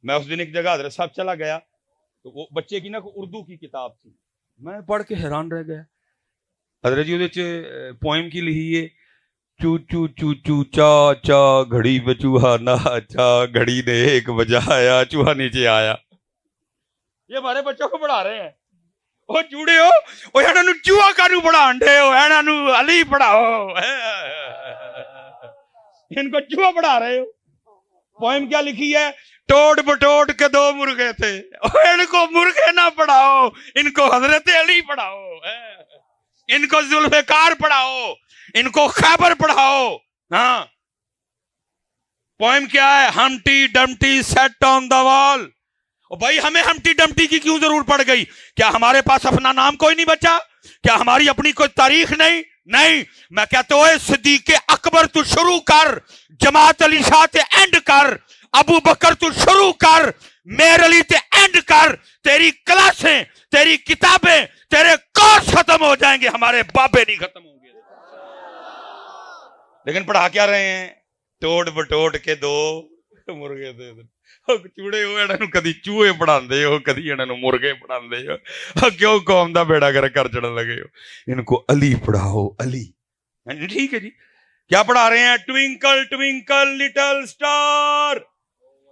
میں اس دن ایک جگہ حضرت صاحب چلا گیا تو وہ بچے کی نا اردو کی کتاب تھی، میں پڑھ کے حیران رہ گیا حضرت جی۔ وہ پوئم کی لکھی ہے، چو چو چو چو چا چا گھڑی پہ چوہا ناچا، گھڑی نے ایک بجایا چوہا نیچے آیا۔ یہ ہمارے بچوں کو پڑھا رہے ہیں۔ وہ جوڑے ہو وہ انہاں نوں چوہا کانوں پڑھان دے ہو، انہاں نوں علی پڑھاؤ، ان کو چوہا پڑھا رہے ہو۔ پوئم کیا لکھی ہے، ٹوٹ بٹوٹ کے دو مرغے تھے، ان کو مرغے نہ پڑھاؤ، ان کو حضرت علی پڑھاؤ، ان کو ذوالفقار پڑھاؤ، ان کو خیبر پڑھاؤ۔ ہاں پوئم کیا ہے، ہمٹی ڈمٹی سیٹ آن دا وال۔ بھائی ہمیں ہمٹی ڈمٹی کی کیوں ضرور پڑ گئی؟ کیا ہمارے پاس اپنا نام کوئی نہیں بچا؟ کیا ہماری اپنی کوئی تاریخ نہیں؟ نہیں، میں کہتا ہوں صدیق اکبر تو شروع کر، جماعت علی شاہ تے اینڈ کر، ابو بکر تو شروع کر، میر علی تے اینڈ کر، تیری کلاسیں، تیری کتابیں، تیرے کورس ختم ہو جائیں گے، ہمارے بابے نہیں ختم ہوں گے۔ لیکن پڑھا کیا رہے ہیں، ٹوٹ بٹوٹ کے دو مرغے دے چوڑے ہو، انہاں نوں کدی چوہے پڑھاندے ہو، کدی انہاں نوں مرغے پڑھاندے ہو، کیوں قوم دا بیڑا کر چڑھن لگے ہو؟ ان کو علی پڑھاؤ، علی۔ ٹھیک ہے جی، کیا پڑھا رہے ہیں؟ ٹوینکل ٹوینکل لٹل سٹار،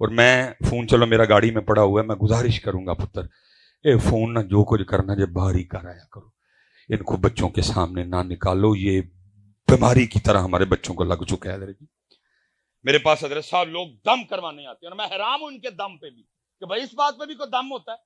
اور میں فون چلو میرا گاڑی میں پڑا ہوا ہے, میں گزارش کروں گا پتر اے فون نہ جو کچھ کرنا جب باہر ہی کر آیا کرو, ان کو بچوں کے سامنے نہ نکالو, یہ بیماری کی طرح ہمارے بچوں کو لگ چکا ہے. حضرت جی میرے پاس حضرت صاحب لوگ دم کروانے آتے ہیں اور میں حیران ہوں ان کے دم پہ بھی کہ بھائی اس بات پہ بھی کوئی دم ہوتا ہے.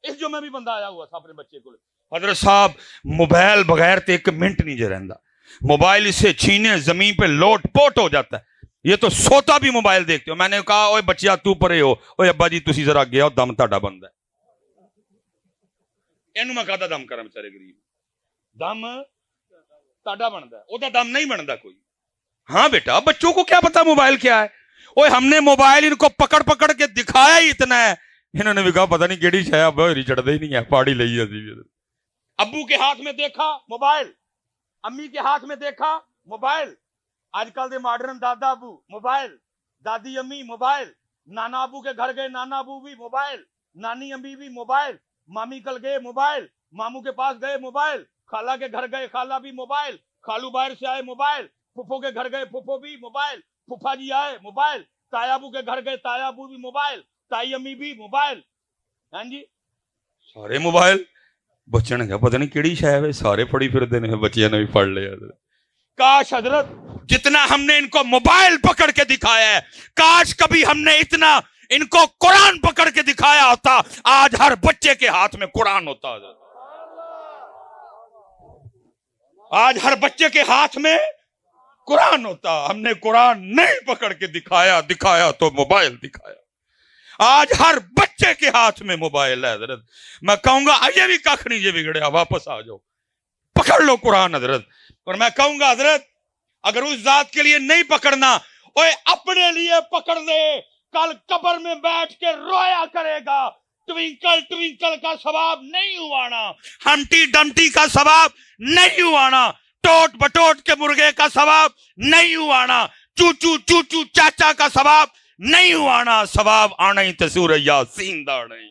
اس جمعے بھی بندہ آیا ہوا تھا اپنے بچے کو, حضرت صاحب موبائل بغیر تو ایک منٹ نہیں جے رہندا, موبائل اسے چھینے زمین پہ لوٹ پوٹ ہو جاتا ہے, یہ تو سوتا بھی موبائل دیکھتے ہو. میں نے کہا اوے بچیا تو پرے ہو, اوے ابا جی تسی ذرا گیا دم تہاڈا بندا ہے. اینو میں کہدا دم کرا بیچارے غریب, دم تہاڈا بندا ہے, او دا دم نہیں بندا کوئی. ہاں بیٹا بچوں کو کیا پتا موبائل کیا ہے, اوے ہم نے موبائل ان کو پکڑ پکڑ کے دکھایا ہی اتنا ہے, انہوں نے بھی کہا پتہ نہیں کیڑی شے اب ہری چڑھدا ہی نہیں ہے, پاڑی لئی اسی. ابو کے ہاتھ میں دیکھا موبائل, امی کے ہاتھ میں دیکھا موبائل, آج کل دے ماڈرن دادا ابو موبائل, دادی امی موبائل, نانا ابو کے گھر گئے نانا ابو بھی موبائل, نانی امی بھی موبائل, مامی کل گئے موبائل, ماموں کے پاس گئے موبائل, خالہ کے گھر گئے خالہ بھی موبائل, خالو باہر سے آئے موبائل, پھپھو کے گھر گئے پھپھو بھی موبائل, پھپھا جی آئے موبائل, تایا ابو کے گھر گئے تایا ابو بھی موبائل, تائی امی بھی موبائل. ہاں جی سارے موبائل. بچے نے کہا پتہ نہیں کیڑی شے ہے, سارے پڑھی پھردے نے, بچیاں نے بھی پڑھ لیا. کاش حضرت جتنا ہم نے ان کو موبائل پکڑ کے دکھایا ہے, کاش کبھی ہم نے اتنا ان کو قرآن پکڑ کے دکھایا ہوتا, آج ہر بچے کے ہاتھ میں قرآن ہوتا. حضرت آج ہر بچے کے ہاتھ میں قرآن ہوتا. ہم نے قرآن نہیں پکڑ کے دکھایا تو موبائل دکھایا. آج ہر بچے کے ہاتھ میں موبائل ہے. حضرت میں کہوں گا یہ بھی کخ نہیں یہ بگڑیا, واپس آ جاؤ پکڑ لو قرآن. حضرت اور میں کہوں گا حضرت اگر اس ذات کے لیے نہیں پکڑنا, اوے اپنے لیے پکڑ لے, کل قبر میں بیٹھ کے رویا کرے گا. ٹوینکل ٹوینکل کا ثواب نہیں ہوانا, ہمٹی ڈمٹی کا ثواب نہیں ہوانا, ٹوٹ بٹوٹ کے مرغے کا ثواب نہیں ہوانا, چوچو چوچو چاچا کا ثواب نہیں ہوانا. ثواب آنا ہی تے سورہ یاسین دا نہیں.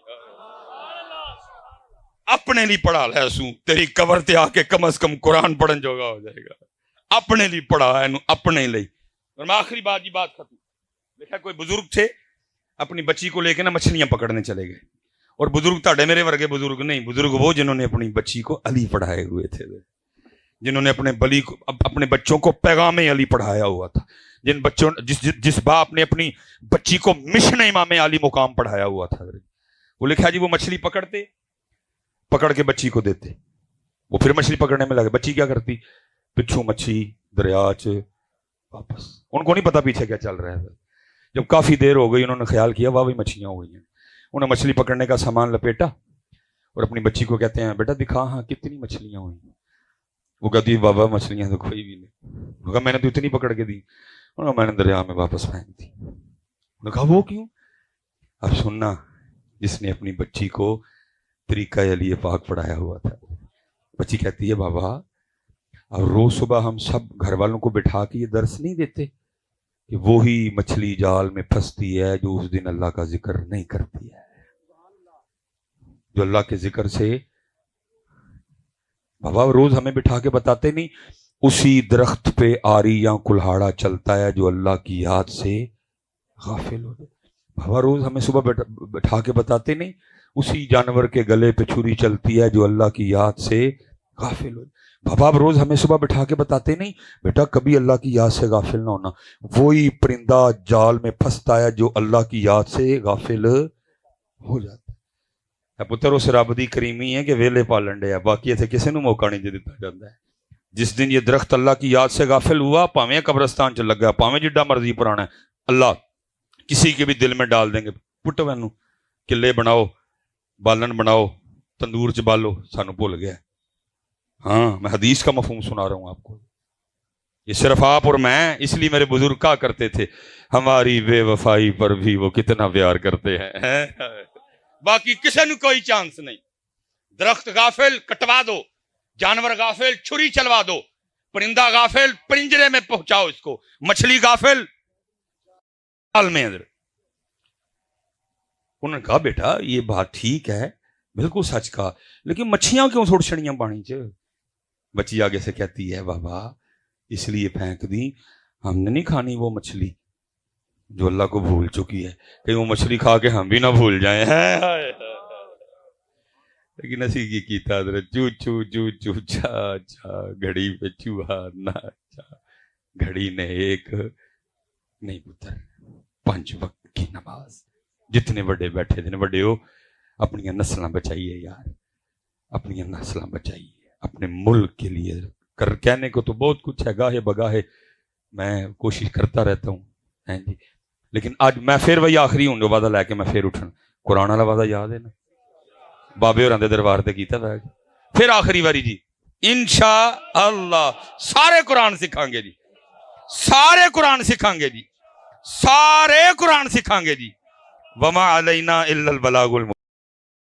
اپنے لیے پڑھا لے سوں, تیری قبر تے آ کے کم از کم قرآن پڑھن جوگا ہو جائے گا. اپنے لیے پڑھا ہے اپنے لیے. اور میں آخری بات ختم. دیکھا کوئی بزرگ تھے اپنی بچی کو لے کے نا مچھلیاں پکڑنے چلے گئے, اور بزرگ تاڑے میرے ورگے بزرگ نہیں, بزرگ وہ جنہوں نے اپنی بچی کو علی پڑھائے ہوئے تھے, جنہوں نے اپنے بچوں کو پیغام علی پڑھایا ہوا تھا, جن بچوں جس باپ نے اپنی بچی کو مشن امام علی مقام پڑھایا ہوا تھا. وہ لکھا جی وہ مچھلی پکڑ کے بچی کو دیتے, وہ پھر مچھلی پکڑنے میں لگے. بچی کیا کرتی, پچھوں مچھی دریا چ واپس, ان کو نہیں پتا پیچھے کیا چل رہا ہے. جب کافی دیر ہو گئی انہوں نے خیال کیا واہ مچھلیاں ہو گئی ہیں, انہوں نے مچھلی پکڑنے کا سامان لپیٹا اور اپنی بچی کو کہتے ہیں بیٹا دکھا ہاں کتنی مچھلیاں ہوئی. وہ کہتی بابا مچھلیاں تو کوئی بھی نہیں. میں نے تو اتنی پکڑ کے دی, میں نے دریا میں واپس پھینک دی. انہوں نے کہا وہ کیوں؟ اب سننا, جس نے اپنی بچی کو طریقہ علی پاک پڑھایا ہوا تھا. بچی کہتی ہے بابا اور روز صبح ہم سب گھر والوں کو بٹھا کے یہ درس نہیں دیتے کہ وہی مچھلی جال میں پھنستی ہے جو اس دن اللہ کا ذکر نہیں کرتی ہے, جو اللہ کے ذکر سے. بابا روز ہمیں بٹھا کے بتاتے نہیں اسی درخت پہ آری یا کلہاڑا چلتا ہے جو اللہ کی یاد سے غافل ہو جائے. بابا روز ہمیں صبح بٹھا کے بتاتے نہیں اسی جانور کے گلے پہ چھری چلتی ہے جو اللہ کی یاد سے غافل ہو جائے. بابا آپ روز ہمیں صبح بٹھا کے بتاتے نہیں بیٹا کبھی اللہ کی یاد سے غافل نہ ہونا, وہی پرندہ جال میں پھنستا ہے جو اللہ کی یاد سے غافل ہو جاتا ہے. پتر اس رب دی کریمی ہے کہ ویلے پالن ڈے, باقی اتنے کسی نو موقع نہیں دیتا جاتا ہے. جس دن یہ درخت اللہ کی یاد سے غافل ہوا, پاویں قبرستان چ لگا, پاویں جڈا مرضی پرانا ہے, اللہ کسی کے بھی دل میں ڈال دیں گے پٹو اینو قلعے بناؤ, بالن بناؤ, تندور چ بالو, سانو بھول گیا. ہاں میں حدیث کا مفہوم سنا رہا ہوں آپ کو, یہ صرف آپ اور میں. اس لیے میرے بزرگ کہا کرتے تھے ہماری بے وفائی پر بھی وہ کتنا پیار کرتے ہیں, باقی کسی نے کوئی چانس نہیں. درخت غافل کٹوا دو, جانور غافل چھری چلوا دو, پرندہ غافل پرنجرے میں پہنچاؤ اس کو, مچھلی غافل حال میں. انہوں نے کہا بیٹا یہ بات ٹھیک ہے, بالکل سچ کہا, لیکن مچھیاں کیوں چھوڑ چھڑیاں پانی چ؟ بچی آگے سے کہتی ہے بابا اس لیے پھینک دی, ہم نے نہیں کھانی وہ مچھلی, جو اللہ کو بھول چکی ہے، کہیں وہ مچھلی کھا کے ہم بھی نہ بھول جائیں. لیکن اسی کی کیتا حضرت چو چو چو چو چا چا گھڑی پہ چوہا ناچا، گھڑی نے ایک نہیں پتر 5 وقت کی نماز. جتنے بڑے بیٹھے تھے بڑے ہو، اپنی نسلیں بچائیے یار، اپنی نسلیں بچائیے اپنے ملک کے لیے. کہنے کو تو بہت کچھ ہے، گاہے بگاہے میں کوشش کرتا رہتا ہوں جی، لیکن آج میں پھر وہی آخری ہوں جو وعدہ لے کے میں پھر اٹھنا. قرآن والا وعدہ یاد ہے نا، بابے اور دربار تے کیتا تھا. پھر آخری باری جی انشاءاللہ سارے قرآن سکھائیں گے جی، سارے قرآن سکھائیں گے جی، سارے قرآن سکھائیں گے جی. وما علینا الا البلاغ